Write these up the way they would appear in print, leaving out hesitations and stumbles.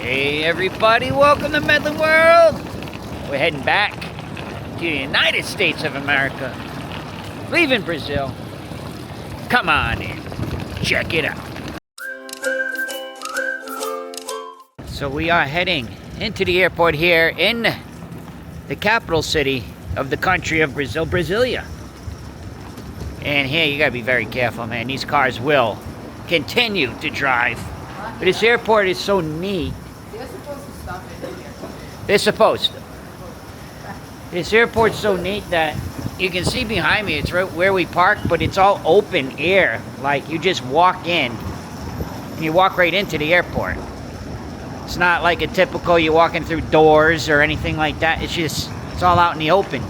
Hey everybody, welcome to Medling World. We're heading back to the United States of America, leaving Brazil. Come on in, check it out. So we are heading into the airport here in the capital city of the country of Brazil, Brasilia. And here you gotta be very careful, man. These cars will continue to drive. But this airport is so neat. They're supposed to stop it here. They're supposed to. This airport's so neat that you can see behind me, it's right where we park, but it's all open air. Like you just walk in and you walk right into the airport. It's not like a typical you're walking through doors or anything like that. It's all out in the open.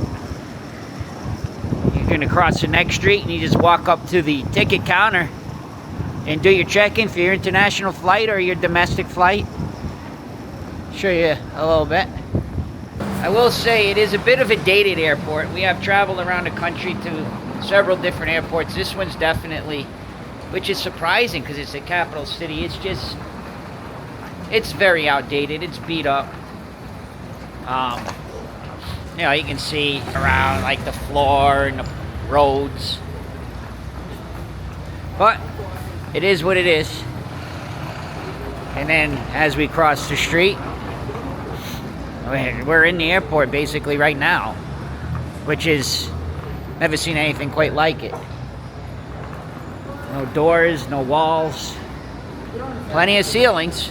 You're gonna cross the next street and you just walk up to the ticket counter and do your check-in for your international flight or your domestic flight. Show you a little bit. I will say it is a bit of a dated airport. We have traveled around the country to several different airports. This one's definitely, which is surprising because it's the capital city. It's very outdated. It's beat up. You know, you can see around like the floor and the roads. But it is what it is. And then as we cross the street, we're in the airport basically right now, which is, never seen anything quite like it. No doors, no walls, plenty of ceilings,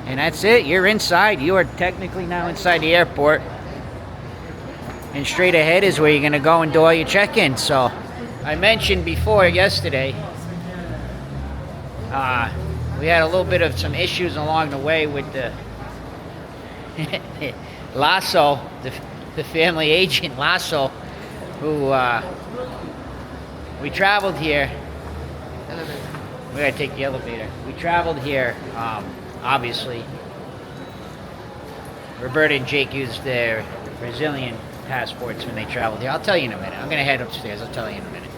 and that's it. You're inside. You are technically now inside the airport, and straight ahead is where you're gonna go and do all your check-in. So I mentioned before yesterday, we had a little bit of some issues along the way with the Lasso, the family agent Lasso, who we traveled here. We gotta take the elevator. We traveled here, obviously. Roberta and Jake used their Brazilian passports when they traveled here. I'll tell you in a minute. I'm gonna head upstairs. I'll tell you in a minute.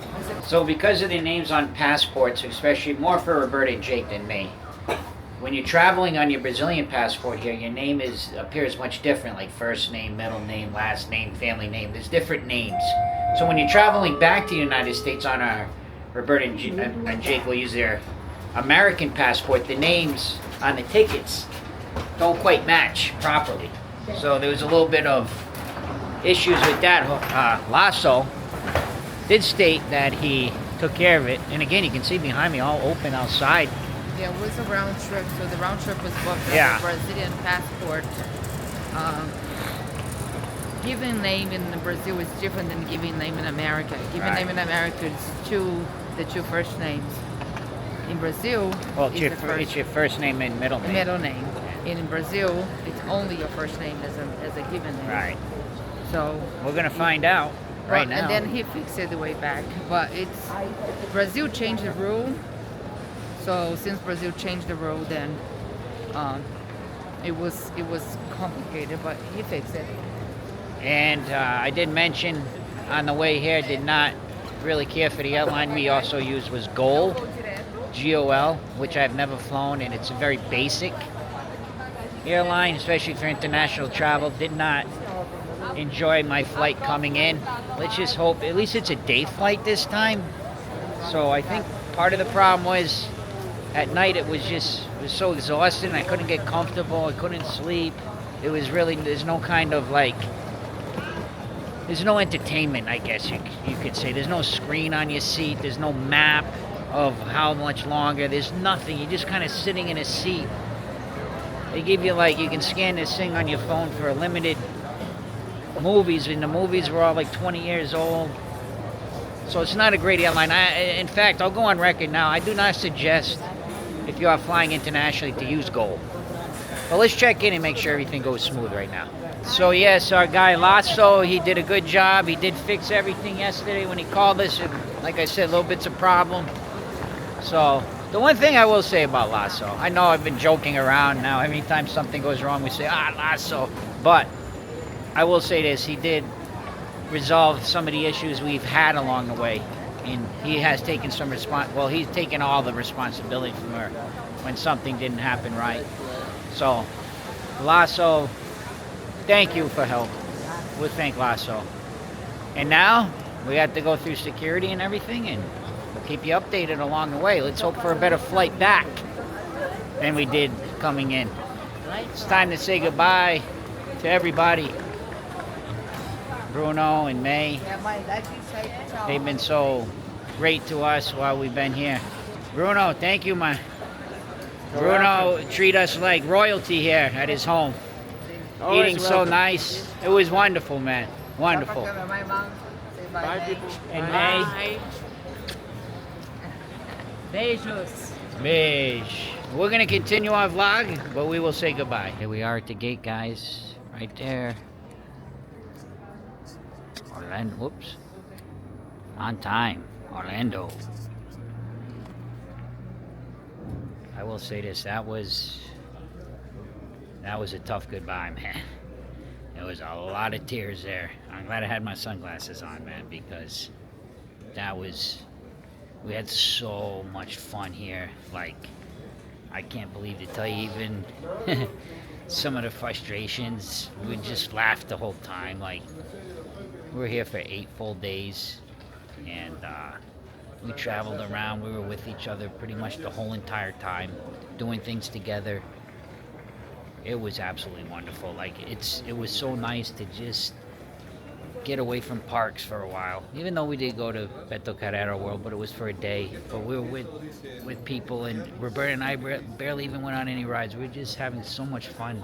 So because of the names on passports, especially more for Roberta and Jake than me, when you're traveling on your Brazilian passport here, your name appears much different, like first name, middle name, last name, family name. There's different names. So when you're traveling back to the United States on our Roberta and Jake will use their American passport, the names on the tickets don't quite match properly. So there was a little bit of issues with that. Lasso did state that he took care of it. And again, you can see behind me all open outside. Yeah, it was a round trip, so the round trip was booked on Yeah. a Brazilian passport. Giving name in Brazil is different than giving name in America. Giving name in America is the two first names. In Brazil, Well, it's your first name and middle name. Middle name. In Brazil, it's only your first name as a given name. Right. So We're gonna find out right now. And then he fixed it the way back. But Brazil changed the rule. So since Brazil changed the rule, then it was complicated, but he fixed it. And I did mention on the way here, did not really care for the airline we also used was GOL, GOL, which I've never flown, and it's a very basic airline, especially for international travel. Did not enjoy my flight coming in. Let's just hope, at least it's a day flight this time. So I think part of the problem was at night it was so exhausting. I couldn't get comfortable. I couldn't sleep. It was really, there's no kind of like, there's no entertainment, I guess you could say. There's no screen on your seat. There's no map of how much longer. There's nothing. You're just kind of sitting in a seat. They give you like, you can scan this thing on your phone for a limited movies, and the movies were all like 20 years old. So it's not a great airline. In fact, I'll go on record now. I do not suggest, if you are flying internationally, to use GOL. But let's check in and make sure everything goes smooth right now. So yes, our guy Lasso, he did a good job. He did fix everything yesterday when he called us. And like I said, little bits of problem. So the one thing I will say about Lasso, I know I've been joking around now. Every time something goes wrong, we say, Lasso. But I will say this, he did resolve some of the issues we've had along the way. And he has taken some he's taken all the responsibility from her when something didn't happen right. So, Lasso, thank you for help. We'll thank Lasso. And now, we have to go through security and everything, and we'll keep you updated along the way. Let's hope for a better flight back than we did coming in. It's time to say goodbye to everybody. Bruno and May, they've been so great to us while we've been here. Bruno, thank you, man. Bruno treat us like royalty here at his home. Eating so nice. It was wonderful, man. Wonderful. Bye, people. And May. Beijos. Beige. We're gonna continue our vlog, but we will say goodbye. Here we are at the gate, guys. Right there. Orlando. Whoops. On time. Orlando. I will say this. That was a tough goodbye, man. There was a lot of tears there. I'm glad I had my sunglasses on, man, because we had so much fun here. Like, I can't believe to tell you even some of the frustrations. We just laughed the whole time. Like, we were here for 8 full days, and we traveled around. We were with each other pretty much the whole entire time, doing things together. It was absolutely wonderful. Like, it was so nice to just get away from parks for a while. Even though we did go to Beto Carrera World, but it was for a day. But we were with people, and Roberta and I barely even went on any rides. We were just having so much fun,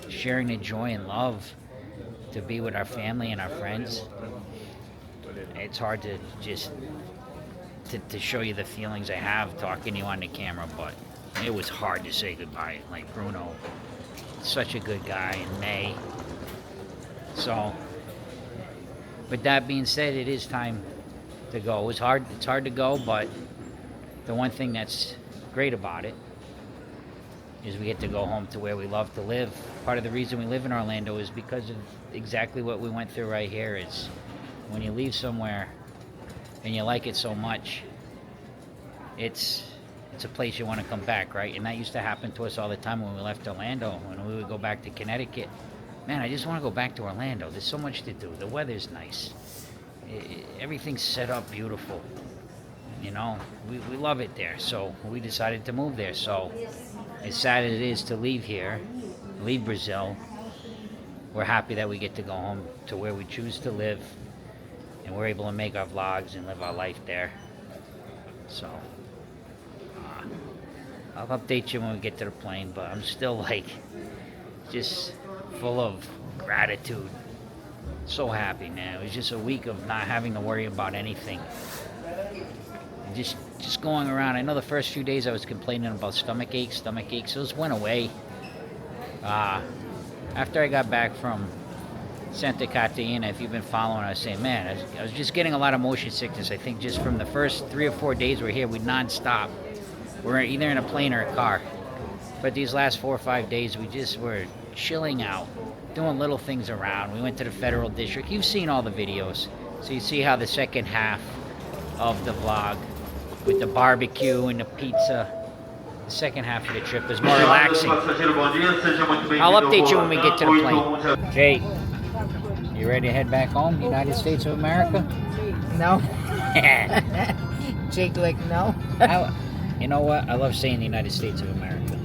sharing the joy and love to be with our family and our friends. It's hard to just to show you the feelings I have talking to you on the camera, but it was hard to say goodbye. Like, Bruno, such a good guy, and May. So, with that being said, it is time to go. It's hard to go, but the one thing that's great about it is we get to go home to where we love to live. Part of the reason we live in Orlando is because of exactly what we went through right here. Is when you leave somewhere and you like it so much, it's a place you want to come back, right? And that used to happen to us all the time when we left Orlando. When we would go back to Connecticut, man, I just want to go back to Orlando. There's so much to do. The weather's nice. Everything's set up beautiful. You know, we love it there. So we decided to move there. So as sad as it is to leave here, leave Brazil, we're happy that we get to go home to where we choose to live, and we're able to make our vlogs and live our life there. So I'll update you when we get to the plane, but I'm still like just full of gratitude. So happy, man. It was just a week of not having to worry about anything. And just going around. I know the first few days I was complaining about stomach aches. Those went away. After I got back from Santa Catarina, if you've been following, I was saying, man, I was just getting a lot of motion sickness. I think just from the first 3 or 4 days we're here, we nonstop. We're either in a plane or a car. But these last 4 or 5 days, we just were chilling out, doing little things around. We went to the Federal District. You've seen all the videos. So you see how the second half of the vlog with the barbecue and the pizza, the second half of the trip is more relaxing. I'll update you when we get to the plane. Jake, you ready to head back home, United States of America? No. Jake, like, no. You know what? I love saying the United States of America.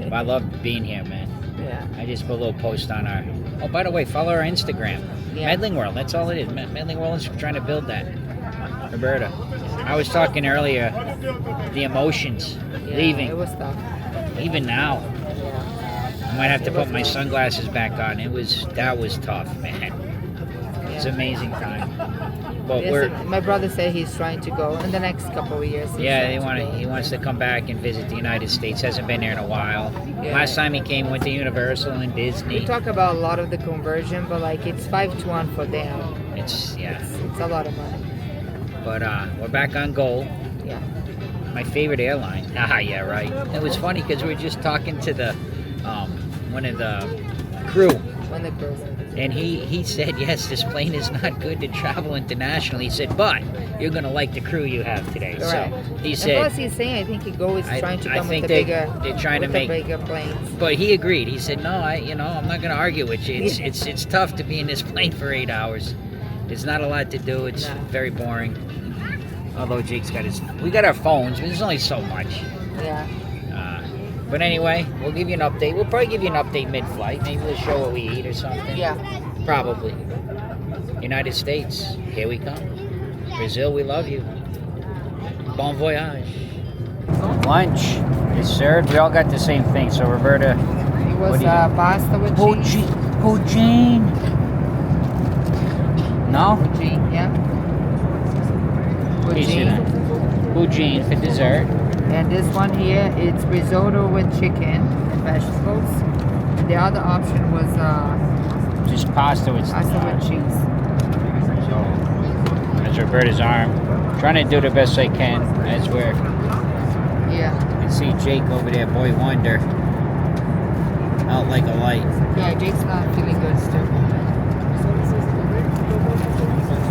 But I love being here, man. Yeah. I just put a little post on our... Oh, by the way, follow our Instagram. Yeah. Medling World, that's all it is. Medling World is trying to build that. Roberta, I was talking earlier, the emotions, leaving. It was tough. Even now. Yeah. I might have to put my sunglasses back on. That was tough, man. It's an amazing time. But my brother said he's trying to go in the next couple of years. He wants to come back and visit the United States. Hasn't been there in a while. Yeah. Last time he came, went to Universal and Disney. We talk about a lot of the conversion, but like it's 5-1 for them. It's a lot of money. But we're back on GOL. Yeah. My favorite airline. Yeah, right. It was funny because we were just talking to the one of the crew When the cruise. And he said, yes, this plane is not good to travel internationally. He said, but you're going to like the crew you have today. Right. So he And said... plus he's saying, I think he is trying to I come think with the bigger, they're trying to with make... the bigger planes. But he agreed. He said, no, I'm not going to argue with you. It's tough to be in this plane for 8 hours. There's not a lot to do. It's very boring. Although Jake's got his... We got our phones, but there's only so much. Yeah. But anyway, we'll give you an update. We'll probably give you an update mid-flight. Maybe we'll show what we eat or something. Yeah. Probably. United States, here we come. Brazil, we love you. Bon voyage. Lunch is served. We all got the same thing. So Roberta... It was pasta with cheese. Poutine. No? Poutine, yeah. Poutine. Poutine for dessert. And this one here, it's risotto with chicken and vegetables. And the other option was Just pasta with cheese. So, that's Roberta's arm. Trying to do the best I can. That's where Yeah. you can see Jake over there, boy wonder. Out like a light. Yeah, Jake's not feeling good still.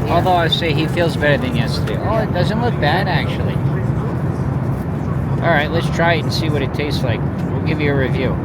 Yeah. Although I say he feels better than yesterday. Oh, it doesn't look bad actually. Alright, let's try it and see what it tastes like. We'll give you a review.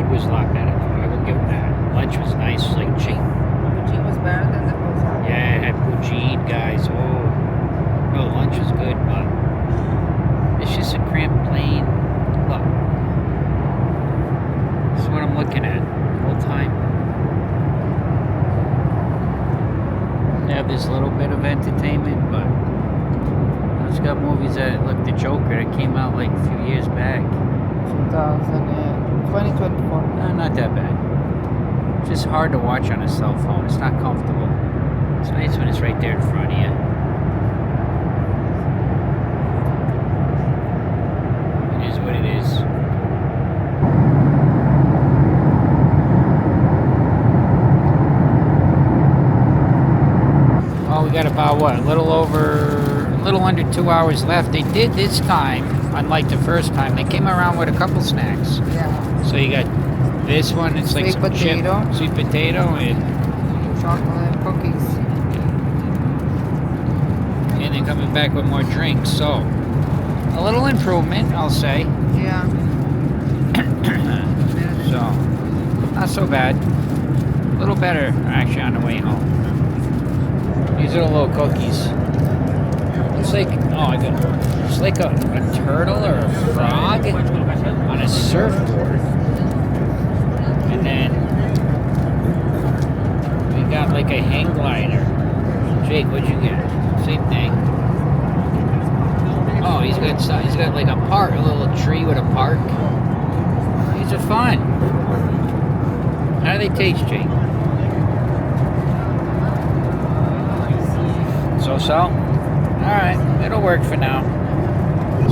Was a lot better. I will give them that. Lunch was nice, like cheap. Poutine was better than the hotel. Yeah, it had poutine, guys. Oh, no, lunch was good, but it's just a cramped plane. Look, this is what I'm looking at the whole time. They have this little bit of entertainment, but it's got movies that look. The Joker that came out like a few years back. 2024. Not that bad. It's just hard to watch on a cell phone. It's not comfortable. It's nice when it's right there in front of you. It is what it is. Oh, we got about what? A little under 2 hours left. They did this time, unlike the first time, they came around with a couple snacks. Yeah. So you got this one, it's like Sweet some potato. Sweet potato and Chocolate cookies. And then coming back with more drinks. So a little improvement, I'll say. Yeah. So not so bad. A little better actually on the way home. These are the little cookies. It's like it's like a turtle or a frog on a surfboard. And then we got like a hang glider. Jake, what'd you get? Same thing. Oh, he's got like a park, a little tree with a park. These are fun. How do they taste, Jake? So? Alright, it'll work for now.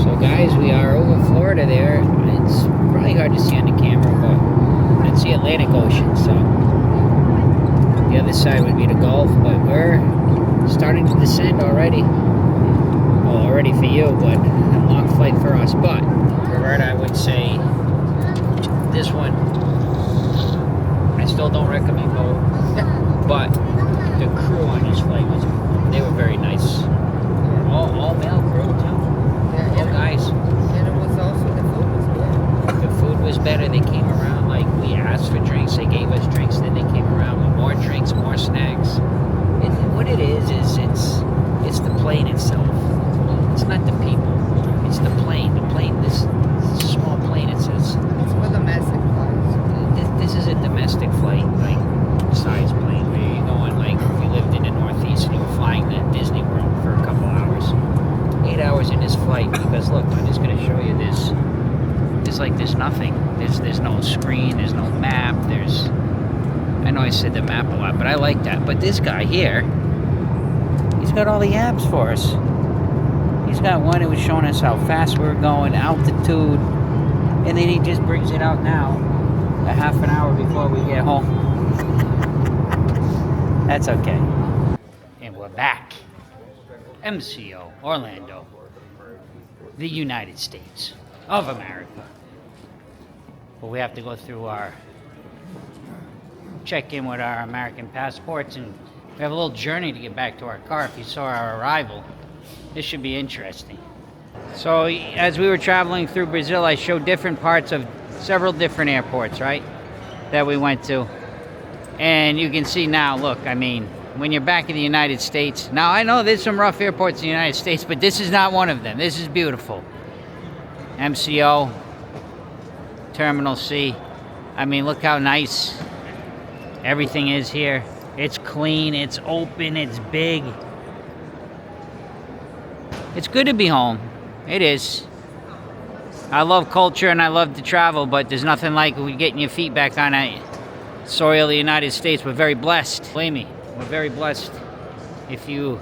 So guys, we are over Florida there. It's probably hard to see on the camera, but it's the Atlantic Ocean, so the other side would be the Gulf, but we're starting to descend already. Well, already for you, but a long flight for us. But, Roberta, I would say this one, I still don't recommend both, but the crew on this flight they were very nice. All male crew too. Yeah, all guys. And it was also, the food was good. The food was better. They came around, like we asked for drinks, they gave us drinks, then they came around with more drinks, more snacks. What it is it's the plane itself. It's not the people. It's the plane. The plane, this small plane, it says. It's for domestic flights. This is a domestic flight, like size plane where you're going, like if you lived in the Northeast and you were flying to Disney World for a couple hours. 8 hours in this flight, because look, I'm just going to show you this. There's nothing. There's no screen, there's no map, I know I said the map a lot, but I like that. But this guy here, he's got all the apps for us. He's got one that was showing us how fast we were going, altitude, And then he just brings it out now, a half an hour before we get home. That's okay. And we're back. MCO, Orlando, the United States of America. But we have to go through our check-in with our American passports, and we have a little journey to get back to our car. If you saw our arrival, this should be interesting. So as we were traveling through Brazil, I showed different parts of several different airports, right, that we went to. And you can see now, look, I mean, when you're back in the United States, now I know there's some rough airports in the United States, but this is not one of them. This is beautiful. MCO, Terminal C. I mean, look how nice everything is here. It's clean, it's open, it's big. It's good to be home. It is. I love culture and I love to travel, but there's nothing like getting your feet back on that soil of the United States. We're very blessed. Believe me, we're very blessed if you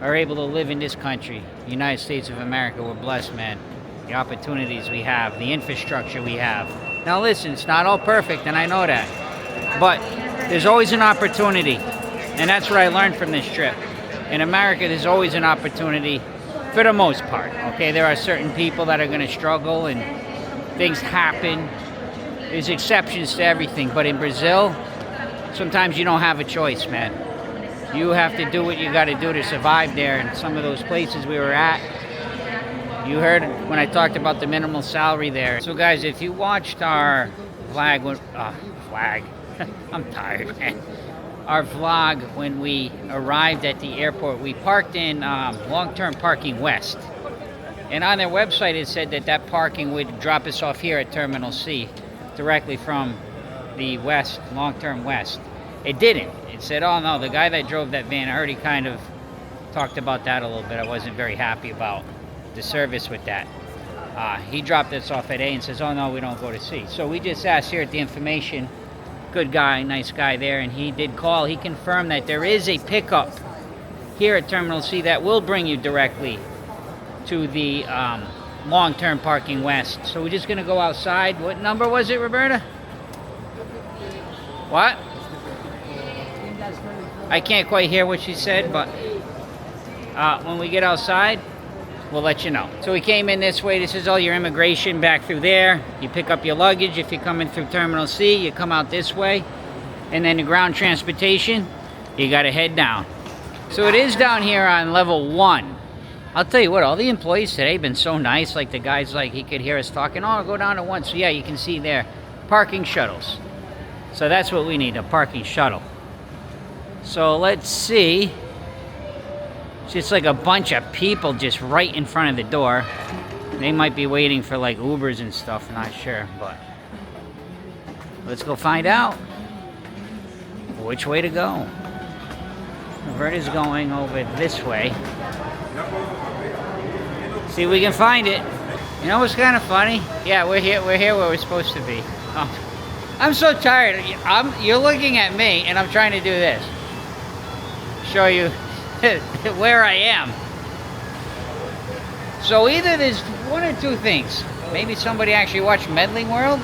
are able to live in this country, the United States of America. We're blessed, man. The opportunities we have, the infrastructure we have. Now listen, it's not all perfect, and I know that. But there's always an opportunity, and that's what I learned from this trip. In America, there's always an opportunity for the most part, okay? There are certain people that are going to struggle, and things happen. There's exceptions to everything, but in Brazil, sometimes you don't have a choice, man. You have to do what you got to do to survive there. And some of those places we were at, you heard when I talked about the minimal salary there. So guys, if you watched our I'm tired, man. Our vlog when we arrived at the airport, we parked in long-term parking west. And on their website, it said that that parking would drop us off here at Terminal C, directly from the west, long-term west. It didn't. It said, oh no, the guy that drove that van, I already kind of talked about that a little bit. I wasn't very happy about the service with that. He dropped us off at A and says, oh no, we don't go to C. So we just asked here at the information, good guy, nice guy there, and he did call. He confirmed that there is a pickup here at Terminal C that will bring you directly to the long-term parking west. So we're just gonna go outside. What number was it, Roberta? What? I can't quite hear what she said, but when we get outside, we'll let you know. So we came in this way. This is all your immigration back through there. You pick up your luggage. If you're coming through Terminal C, you come out this way. And then the ground transportation, you got to head down. So it is down here on level 1. I'll tell you what, all the employees today have been so nice. Like the guy's like, he could hear us talking, oh, go down to 1. So yeah, you can see there, parking shuttles. So that's what we need, a parking shuttle. So let's see. It's just like a bunch of people just right in front of the door. They might be waiting for like Ubers and stuff, not sure, but let's go find out which way to go. Roberta's going over this way. See if we can find it. You know what's kind of funny? Yeah, we're here where we're supposed to be. I'm so tired. You're looking at me and I'm trying to do this. Show you where I am. So either there's one or two things. Maybe somebody actually watched Medling World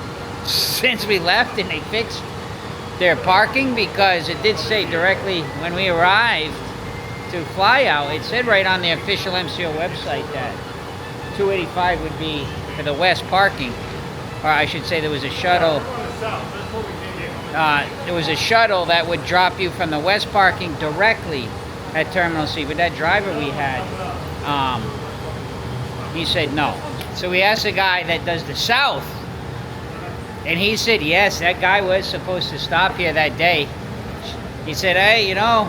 since we left and they fixed their parking, because it did say directly when we arrived to fly out, it said right on the official MCO website that 285 would be for the west parking. Or I should say there was a shuttle. There was a shuttle that would drop you from the west parking directly at Terminal C, but that driver we had, he said no. So we asked the guy that does the south, and he said yes, that guy was supposed to stop here that day. He said, hey, you know,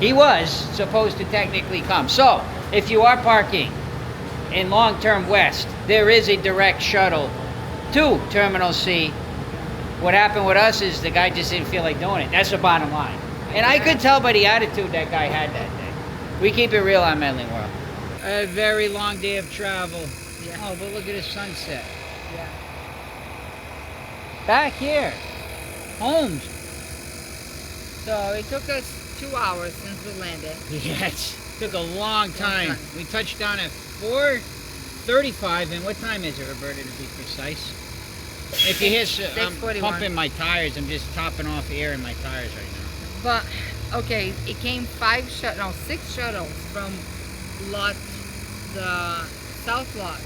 he was supposed to technically come. So if you are parking in long-term west, there is a direct shuttle to Terminal C. What happened with us is the guy just didn't feel like doing it. That's the bottom line. And I could tell by the attitude that guy had that day. We keep it real on Medling World. A very long day of travel. Yeah. Oh, but look at the sunset. Yeah. Back here, homes. So it took us 2 hours since we landed. Yes, took a long time. We touched down at 4 35, and what time is it, Roberta, to be precise? If you hear, I'm 6:41. pumping my tires. I'm just topping off air in my tires right now. But okay, it came 6 shuttles from the south lot.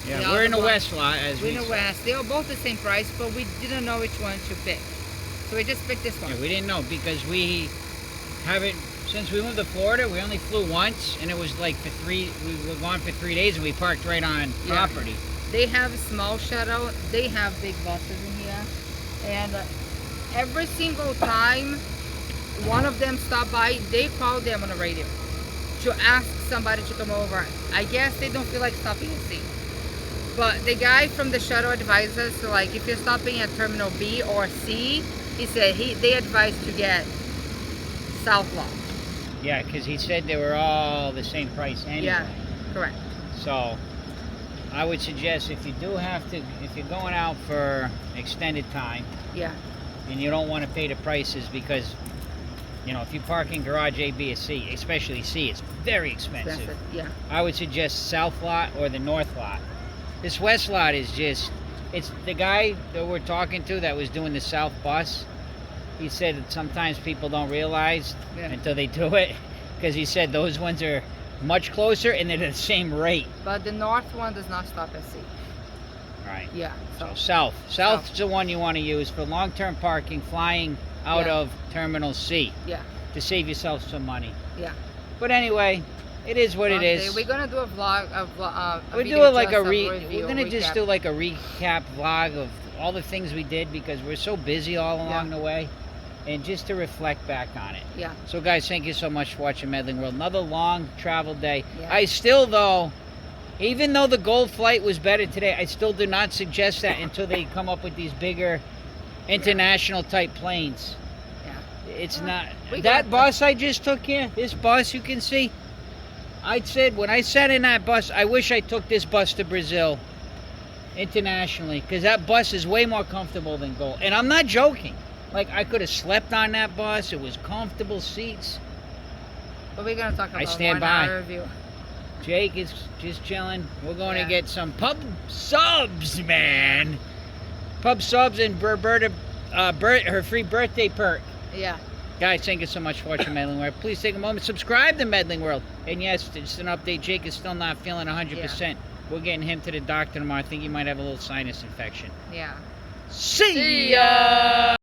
Yeah, we're in the west lot, as We're we in the said. west. They were both the same price, but we didn't know which one to pick. So we just picked this one. Yeah, we didn't know because we haven't, since we moved to Florida, we only flew once, and it was like we were gone for 3 days, and we parked right on Yeah. property. They have a small shuttle. They have big buses in here. And every single time one of them stopped by, they call them on the radio to ask somebody to come over. I guess they don't feel like stopping and see. But the guy from the shuttle advised us, like, if you're stopping at Terminal B or C, he said they advised to get South Lot. Yeah, because he said they were all the same price anyway. Yeah, correct. So I would suggest if you do have to, if you're going out for extended time Yeah, and you don't want to pay the prices because, you know, if you park in garage A, B, or C, especially C, it's very expensive. yeah. I would suggest South Lot or the North Lot. This West Lot is just, it's the guy that we're talking to that was doing the South bus. He said that sometimes people don't realize Yeah. until they do it, because he said those ones are much closer and they're the same rate. But the north one does not stop at C. Right. Yeah, So so South's the one you want to use for long-term parking, flying out Yeah. of Terminal C yeah, to save yourself some money. yeah. But anyway, it is what it One day is. we're gonna do a vlog, a We'll video do it like just a of review, we're gonna just recap. do like a recap vlog of all the things we did because we're so busy all along the way, and just to reflect back on it. Yeah, So guys, thank you so much for watching Medling World. Another long travel day. Yeah. I still though, even though the GOL flight was better today, I still do not suggest that until they come up with these bigger international type planes. yeah. It's not We that got- bus I just took here. This bus you can see. I said when I sat in that bus, I wish I took this bus to Brazil internationally because that bus is way more comfortable than GOL. And I'm not joking. Like I could have slept on that bus. It was comfortable seats. But we're gonna talk about stand more in our by. review. Jake is just chilling. We're going Yeah. to get some pub subs, man. Pub subs and Roberta, her free birthday perk. Yeah, Guys, thank you so much for watching Medling World. Please take a moment, subscribe to Medling World. And yes, just an update, Jake is still not feeling 100%. We're getting him to the doctor tomorrow. I think he might have a little sinus infection. yeah. See ya!